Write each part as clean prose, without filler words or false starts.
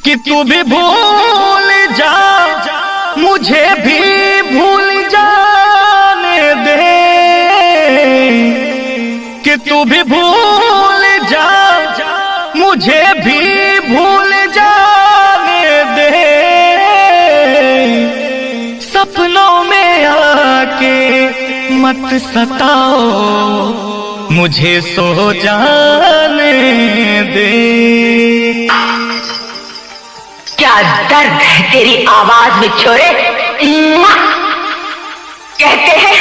कि तू भी भूल जा, मुझे भी भूल जाने दे, कि तू भी भूल जा, मुझे भी भूल जाने दे। सपनों में आके मत सताओ, मुझे सो जाने दे। क्या दर्द है तेरी आवाज में छोरे। कहते हैं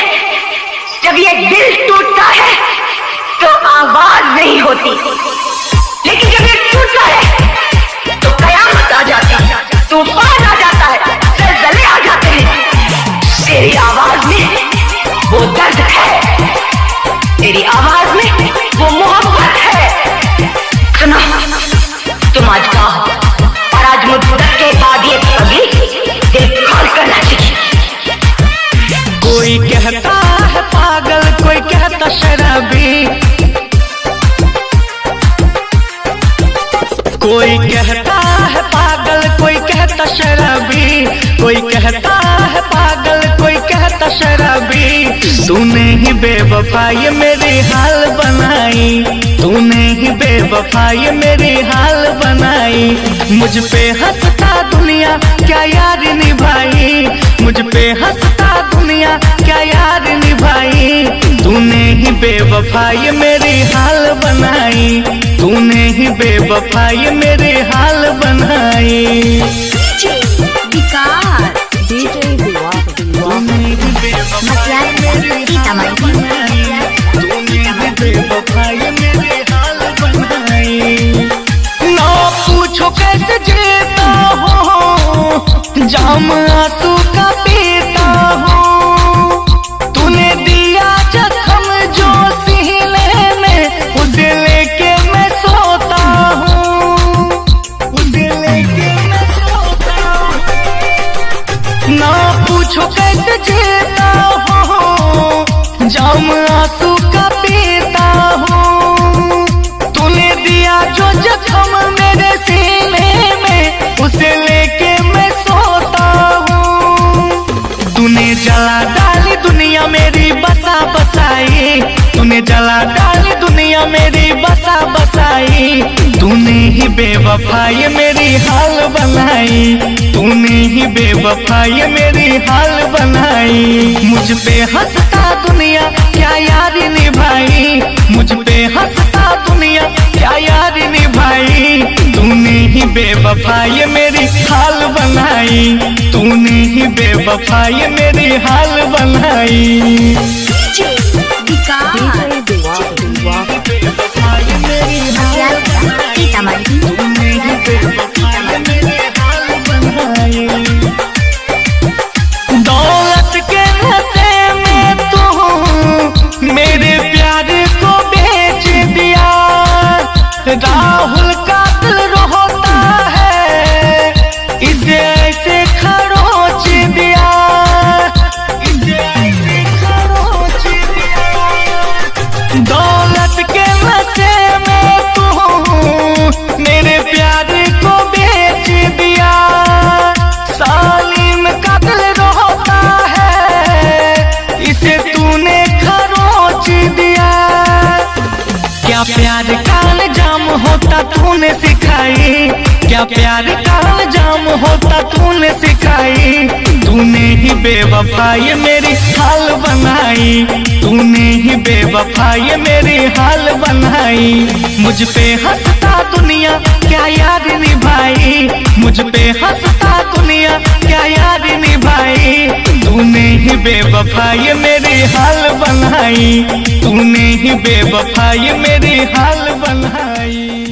जब ये दिल टूटता है तो आवाज नहीं होती, लेकिन जब ये टूटता है तो कयामत आ जाती है, तूफान आ जाता है, ज़लज़ले आ जाते हैं। तेरी आवाज में वो दर्द है, तेरी आवाज में वो मोहब्बत है। सुनो, तुम आज कहो और आज मुद्दत के बाद ये कभी दिल खोल कर नाचेगी। कोई कहता है पागल, कोई कहता शराबी, कोई कहता है पागल, कोई कहता शराबी, कोई कहता है पागल, कोई कहता शराबी। तूने ही बेवफाई मेरी हाल बनाई, तूने ही बेवफाई मेरी हाल बनाई। मुझ पे हंसता दुनिया क्या यार निभाई, मुझ पे हंसता दुनिया क्या यार निभाई। तूने ही बेवफाई मेरी हाल बनाई, तूने ही बेवफाई मेरे हाल बनाई। ना पूछो कैसे जीता हूँ, जाम आंसू का पीता हूँ। तूने दिया जख्म जो सीने में, उसे लेके मैं सोता हूँ, उसे लेके मैं सोता हूँ। ना पूछो कैसे जीता हूँ, जाम आंसू का पीता हूँ। तूने दिया जो जख्म मेरे सीने में, उसे लेके मैं सोता हूँ। तूने जला डाली दुनिया मेरी बसा बसाई, तूने जला डाली दुनिया मेरी बसा बसाई। तूने ही बेवफाई मेरी हाल बनाई, तूने ही बेवफाई मेरी हाल बनाई। मुझ पे हंसता दुनिया क्या यारी निभाई, मुझ पे हंसता दुनिया क्या यारी निभाई। तूने ही बेवफाई मेरी हाल बनाई, तूने ही बेवफाई मेरी हाल बनाई। दौलत के नशे में तू मेरे प्यार को बेच दिया। राहुल का दिल रोता है, इसे ऐसे खरोच दिया, इसे ऐसे खरोच दिया। दौलत के नशे में तू मेरे प्यार को बेच दिया। सालिम का दिल रोता है, इसे तूने खरोच दिया। क्या प्यार का अंजाम होता तूने सिखाई, क्या प्यार का अंजाम होता तूने सिखाई। तूने ही बेवफाई मेरी हाल बनाई, तूने ही बेवफाई मेरी हाल बनाई। मुझ पे हंसता दुनिया क्या यार निभाई, मुझ पे हंसता दुनिया क्या यार निभाई। तूने ही बेवफाई मेरी हाल बनाई, तूने ही बेवफाई मेरी हाल बनाई।